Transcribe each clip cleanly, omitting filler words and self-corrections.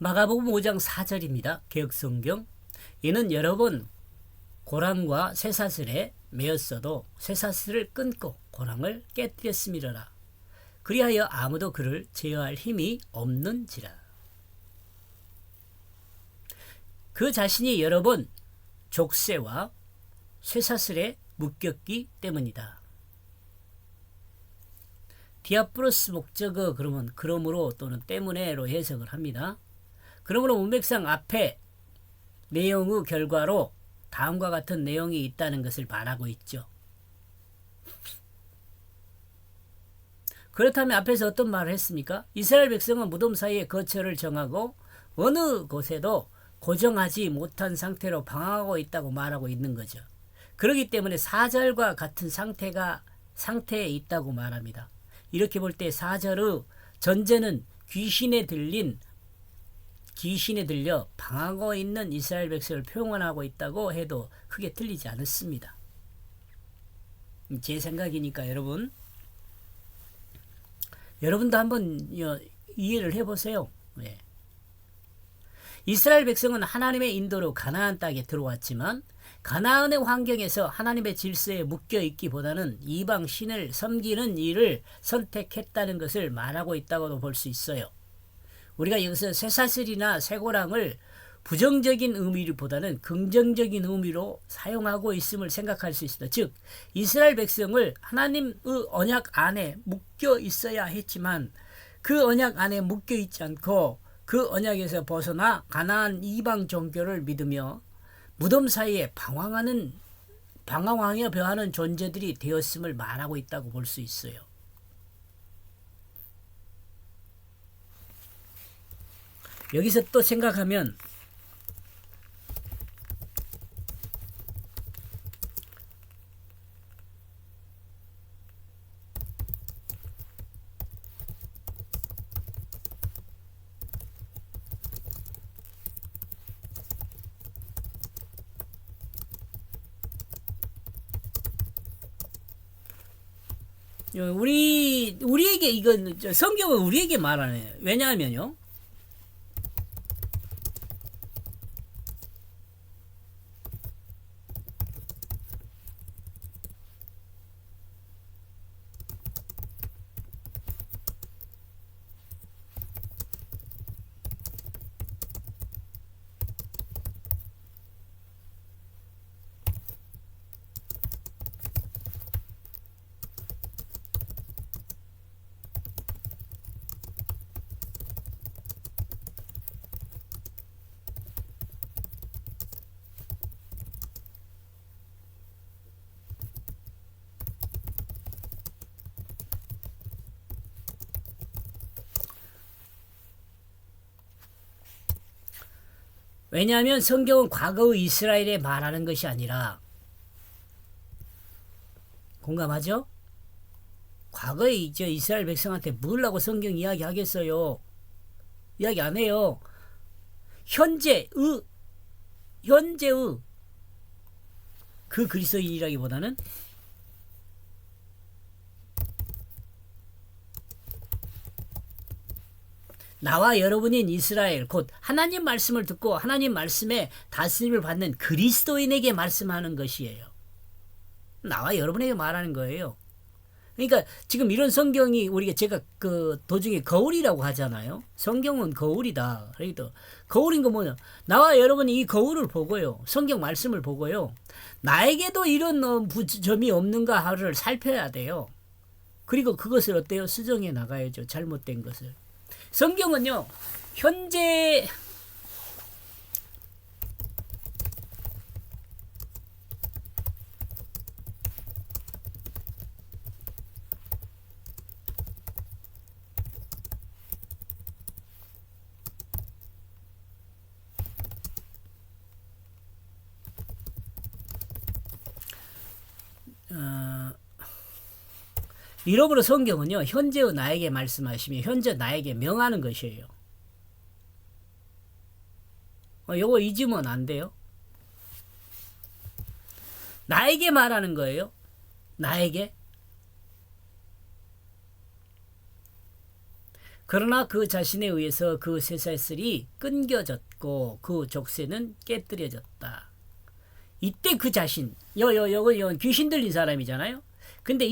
마가복음 5장 4절입니다. 개역성경. 이는 여러 번 고랑과 쇠사슬에 매였어도 쇠사슬을 끊고 고랑을 깨뜨렸음이로라. 그리하여 아무도 그를 제어할 힘이 없는지라. 그 자신이 여러 번 족쇄와 쇠사슬에 묶였기 때문이다. 디아플러스 목적어 그러면 그러므로 또는 때문에로 해석을 합니다. 그러므로 문맥상 앞에 내용의 결과로 다음과 같은 내용이 있다는 것을 말하고 있죠. 그렇다면 앞에서 어떤 말을 했습니까? 이스라엘 백성은 무덤 사이에 거처를 정하고 어느 곳에도 고정하지 못한 상태로 방황하고 있다고 말하고 있는 거죠. 그렇기 때문에 사절과 같은 상태에 있다고 말합니다. 이렇게 볼 때 사절의 전제는 귀신에 들려 방황하고 있는 이스라엘 백성을 표현하고 있다고 해도 크게 틀리지 않습니다. 제 생각이니까 여러분도 한번 이해를 해보세요. 네. 이스라엘 백성은 하나님의 인도로 가나안 땅에 들어왔지만 가나안의 환경에서 하나님의 질서에 묶여 있기보다는 이방 신을 섬기는 일을 선택했다는 것을 말하고 있다고도 볼 수 있어요. 우리가 여기서 쇠사슬이나 쇠고랑을 부정적인 의미보다는 긍정적인 의미로 사용하고 있음을 생각할 수 있습니다. 즉 이스라엘 백성을 하나님의 언약 안에 묶여 있어야 했지만 그 언약 안에 묶여 있지 않고 그 언약에서 벗어나 가나안 이방 종교를 믿으며 무덤 사이에 방황하며 변하는 존재들이 되었음을 말하고 있다고 볼 수 있어요. 여기서 또 생각하면 우리에게 이건 성경은 우리에게 말하네요. 왜냐하면요. 왜냐하면 성경은 과거의 이스라엘에 말하는 것이 아니라 공감하죠? 과거의 이스라엘 백성한테 뭐라고 성경 이야기 하겠어요? 이야기 안 해요. 현재의 그 그리스도인이라기보다는 나와 여러분인 이스라엘 곧 하나님 말씀을 듣고 하나님 말씀에 다스림을 받는 그리스도인에게 말씀하는 것이에요. 나와 여러분에게 말하는 거예요. 그러니까 지금 이런 성경이 제가 그 도중에 거울이라고 하잖아요. 성경은 거울이다. 그러니까 거울인 거 뭐냐? 나와 여러분이 이 거울을 보고요. 성경 말씀을 보고요. 나에게도 이런 점이 없는가를 살펴야 돼요. 그리고 그것을 어때요? 수정해 나가야죠. 잘못된 것을. 성경은요, 현재 이러므로 성경은요, 현재의 나에게 말씀하시며 현재 나에게 명하는 것이에요. 요거 잊으면 안 돼요. 나에게 말하는 거예요. 나에게. 그러나 그 자신에 의해서 그 쇠사슬이 끊겨졌고 그 족쇄는 깨뜨려졌다. 이때 그 자신, 요거 귀신 들린 사람이잖아요. 근데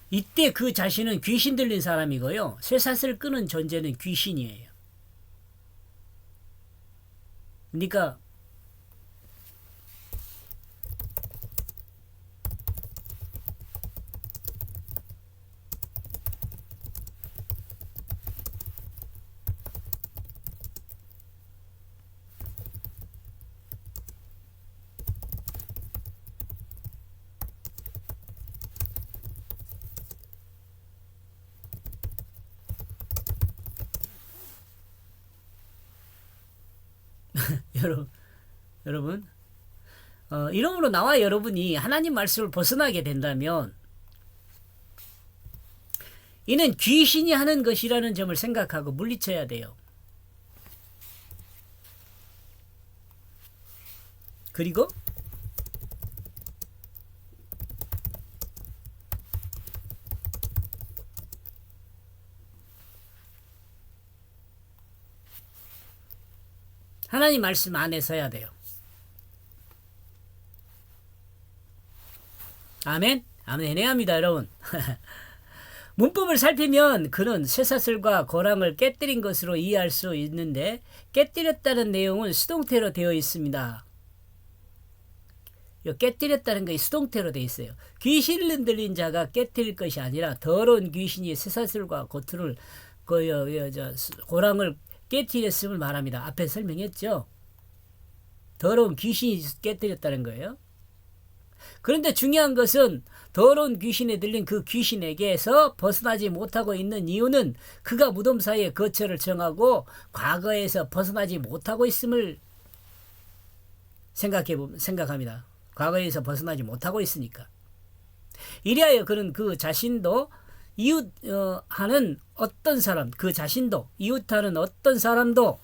이때 그 자신은 귀신 들린 사람이고요. 쇠사슬 끄는 존재는 귀신이에요. 그러니까 여러분 이러므로 나와 여러분이 하나님 말씀을 벗어나게 된다면 이는 귀신이 하는 것이라는 점을 생각하고 물리쳐야 돼요. 그리고 하나님 말씀 안에 서야 돼요. 아멘? 아멘 해야 합니다, 여러분. 문법을 살피면 그는 쇠사슬과 고랑을 깨뜨린 것으로 이해할 수 있는데 깨뜨렸다는 내용은 수동태로 되어 있습니다. 깨뜨렸다는 것이 수동태로 되어 있어요. 귀신을 들린 자가 깨뜨릴 것이 아니라 더러운 귀신이 쇠사슬과 고랑을 깨뜨렸음을 말합니다. 앞에 설명했죠. 더러운 귀신이 깨뜨렸다는 거예요. 그런데 중요한 것은 더러운 귀신에 들린 그 귀신에게서 벗어나지 못하고 있는 이유는 그가 무덤 사이에 거처를 정하고 과거에서 벗어나지 못하고 있음을 생각합니다. 과거에서 벗어나지 못하고 있으니까. 이리하여 그는 그 자신도 이웃하는 어떤 사람, 그 자신도 이웃하는 어떤 사람도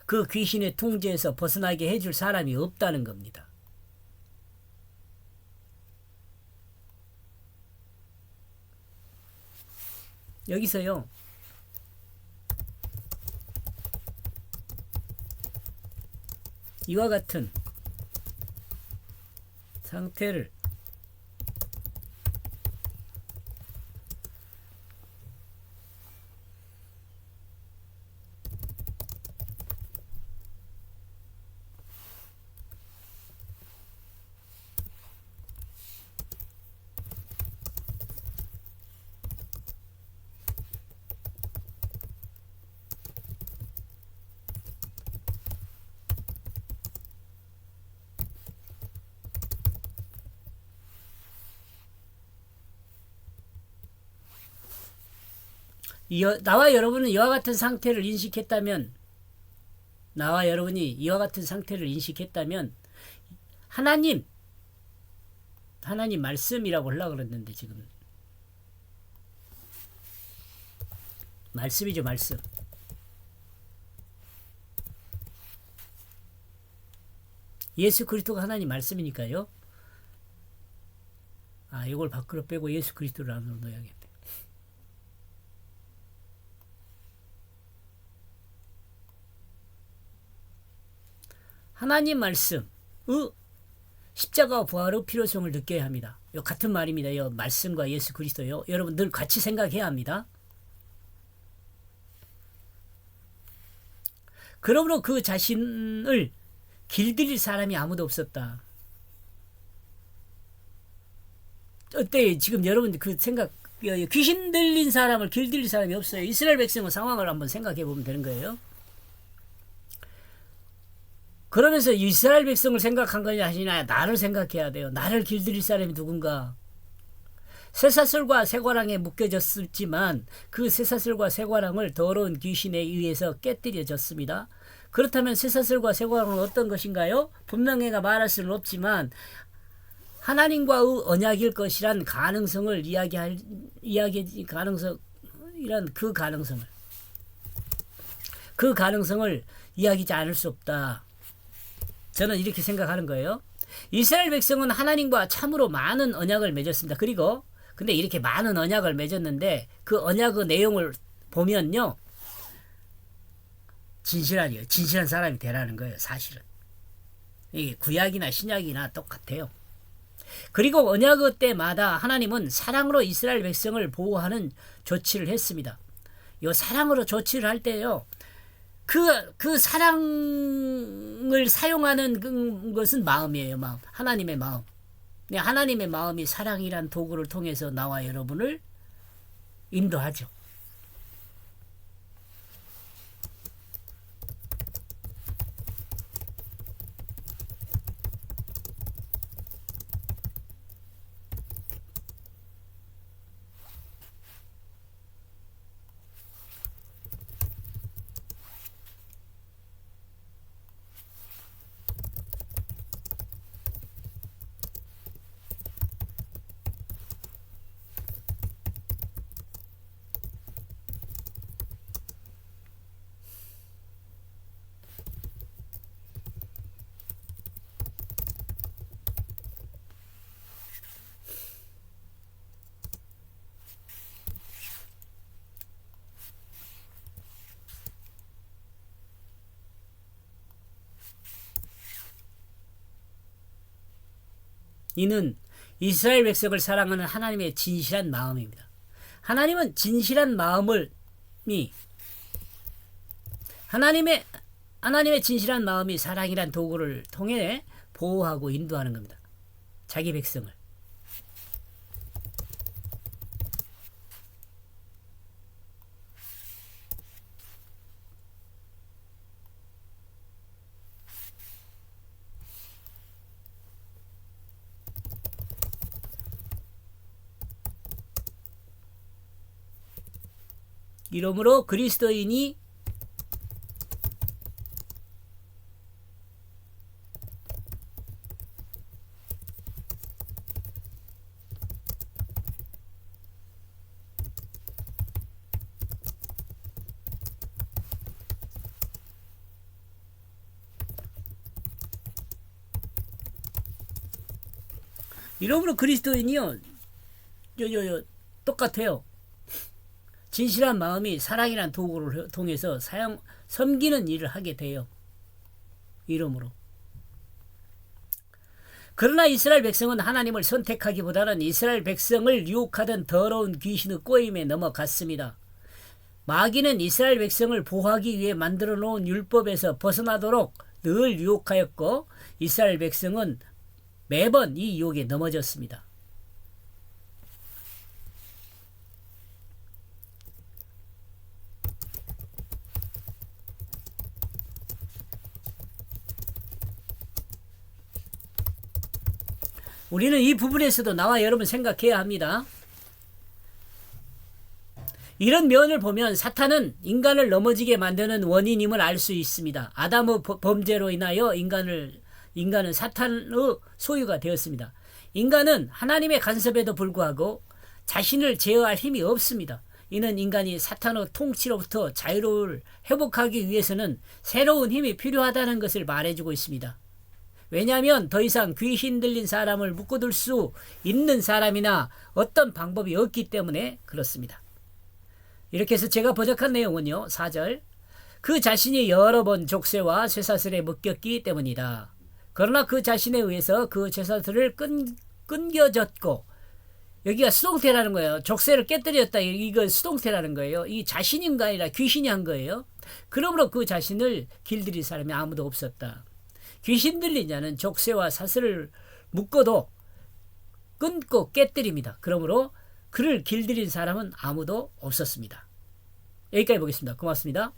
그 귀신의 통제에서 벗어나게 해줄 사람이 없다는 겁니다. 여기서요. 이와 같은 상태를 나와 여러분은 이와 같은 상태를 인식했다면 하나님 말씀이라고 하려고 그랬는데 지금 말씀이죠. 말씀. 예수 그리스도가 하나님 말씀이니까요. 이걸 밖으로 빼고 예수 그리스도를 안으로 넣어야겠네. 하나님 말씀의 십자가와 부활의 필요성을 느껴야 합니다. 요 같은 말입니다. 요 말씀과 예수 그리스도요. 여러분 늘 같이 생각해야 합니다. 그러므로 그 자신을 길들일 사람이 아무도 없었다. 어때? 지금 여러분 그 생각, 귀신 들린 사람을 길들일 사람이 없어요. 이스라엘 백성의 상황을 한번 생각해 보면 되는 거예요. 그러면서 이스라엘 백성을 생각한 거냐 하시나 나를 생각해야 돼요. 나를 길들일 사람이 누군가. 쇠사슬과 쇠고랑에 묶여졌지만 그 쇠사슬과 쇠고랑을 더러운 귀신에 의해서 깨뜨려졌습니다. 그렇다면 쇠사슬과 쇠고랑은 어떤 것인가요? 분명히가 말할 수는 없지만 하나님과의 언약일 것이란 가능성을 이야기 가능성이란 그 가능성을 이야기하지 않을 수 없다. 저는 이렇게 생각하는 거예요. 이스라엘 백성은 하나님과 참으로 많은 언약을 맺었습니다. 그리고 근데 이렇게 많은 언약을 맺었는데 그 언약의 내용을 보면요, 진실한 사람이 되라는 거예요. 사실은 이게 구약이나 신약이나 똑같아요. 그리고 언약의 때마다 하나님은 사랑으로 이스라엘 백성을 보호하는 조치를 했습니다. 이 사랑으로 조치를 할 때요, 그 사랑을 사용하는 것은 마음이에요. 마음. 하나님의 마음. 하나님의 마음이 사랑이란 도구를 통해서 나와 여러분을 인도하죠. 이는 이스라엘 백성을 사랑하는 하나님의 진실한 마음입니다. 하나님은 진실한 하나님의 진실한 마음이 사랑이란 도구를 통해 보호하고 인도하는 겁니다. 자기 백성을. 이러므로 그리스도인이 똑같아요. 진실한 마음이 사랑이란 도구를 통해서 섬기는 일을 하게 돼요. 이러므로. 그러나 이스라엘 백성은 하나님을 선택하기보다는 이스라엘 백성을 유혹하던 더러운 귀신의 꼬임에 넘어갔습니다. 마귀는 이스라엘 백성을 보호하기 위해 만들어 놓은 율법에서 벗어나도록 늘 유혹하였고 이스라엘 백성은 매번 이 유혹에 넘어졌습니다. 우리는 이 부분에서도 나와 여러분 생각해야 합니다. 이런 면을 보면 사탄은 인간을 넘어지게 만드는 원인임을 알 수 있습니다. 아담의 범죄로 인하여 인간은 사탄의 소유가 되었습니다. 인간은 하나님의 간섭에도 불구하고 자신을 제어할 힘이 없습니다. 이는 인간이 사탄의 통치로부터 자유를 회복하기 위해서는 새로운 힘이 필요하다는 것을 말해주고 있습니다. 왜냐하면 더 이상 귀신 들린 사람을 묶어둘 수 있는 사람이나 어떤 방법이 없기 때문에 그렇습니다. 이렇게 해서 제가 번역한 내용은요, 4절. 그 자신이 여러 번 족쇄와 쇠사슬에 묶였기 때문이다. 그러나 그 자신에 의해서 그 쇠사슬을 끊겨졌고, 여기가 수동태라는 거예요. 족쇄를 깨뜨렸다. 이거 수동태라는 거예요. 이 자신인가 아니라 귀신이 한 거예요. 그러므로 그 자신을 길들일 사람이 아무도 없었다. 귀신 들린 자는 족쇄와 사슬을 묶어도 끊고 깨뜨립니다. 그러므로 그를 길들인 사람은 아무도 없었습니다. 여기까지 보겠습니다. 고맙습니다.